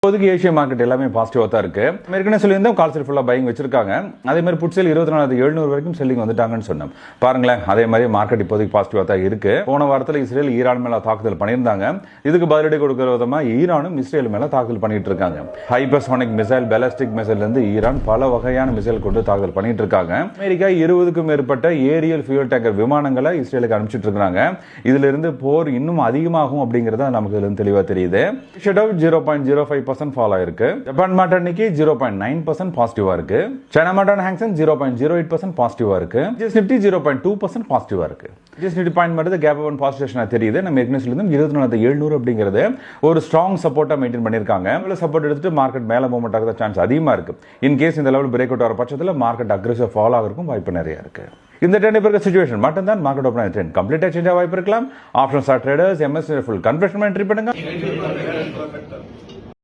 இப்போதைக்கு Asia market எல்லாமே பாசிட்டிவா தான் இருக்கு. ஏற்கனவே சொல்லியிருந்தோம் கால் செல் ஃபுல்லா பையிங் வச்சிருக்காங்க. அதே மாதிரி புட் சேல் 24,700 வரைக்கும் செல்லிங் வந்துட்டாங்கன்னு சொன்னோம். பாருங்களேன், அதே மாதிரி மார்க்கெட் இப்போதைக்கு பாசிட்டிவா தான் இருக்கு. போன வாரத்தில் இஸ்ரேல் ஈரான் மேல தாக்குதல் பண்ணியிருந்தாங்க. இதுக்கு பதிலடி கொடுக்கிற விதமா ஈரானும் இஸ்ரேல் மேல தாக்குதல் பண்ணிட்டு இருக்காங்க. ஹைப்பர்சோனிக் மிசைல், பாலிஸ்டிக் மிசைல் இருந்து ஈரான் பல வகையான மிசைல் கொண்டு தாக்குதல் பண்ணிட்டு இருக்காங்க. அமெரிக்கா 20க்கும் மேற்பட்ட ஏரியல் ஃபியூல் டேங்கர் விமானங்களை இஸ்ரேலுக்கு அனுப்பிச்சிட்டு இருக்காங்க. இதுல இருந்து போர் இன்னும் அதிகமாகும் அப்படிங்கறத நமக்கு இதுல தெளிவா தெரியுது. 0.05% ஃபால் ஆயிருக்கு. ஜப்பான் மார்க்கெட் இன்னைக்கு 0.9% பாசிட்டிவா இருக்கு. சைனா மார்க்கெட் ஹாங்செங் 0.08% பாசிட்டிவா இருக்கு. ஜிஎஸ் நிஃப்டி 0.2% பாசிட்டிவா இருக்கு. ஜிஎஸ் நிஃப்டி பாயிண்ட் மட்டும் கேப் அப் பாசிட்டிவேஷனா தெரியுது. நம்ம ஏற்கனவே சொல்லிருந்தோம் 24,700 அப்படிங்கிறது ஒரு ஸ்ட்ராங் சப்போர்ட்டா மெயின்டைன் பண்ணிருக்காங்க. இவ்வளவு சப்போர்ட் எடுத்துட்டு மார்க்கெட் மேல மூவ்மெண்ட் ஆக சான்ஸ் அதிகமா இருக்கு. இன் கேஸ் இந்த லெவல் பிரேக் அவுட் ஆகிற பட்சத்தில் மார்க்கெட் அக்ரெசிவ் ஃபால் ஆகிறதுக்கும் வாய்ப்பு நிறைய இருக்கு. இந்த ட்ரெண்ட் இருக்க சிச்சுவேஷன் மட்டும் தான் மார்க்கெட் ஓபன் ட்ரெண்ட் கம்ப்ளீட்டா சேஞ்ச் ஆக வாய்ப்பு இருக்கலாம். Options traders MS full conversion entry பண்ணுங்க.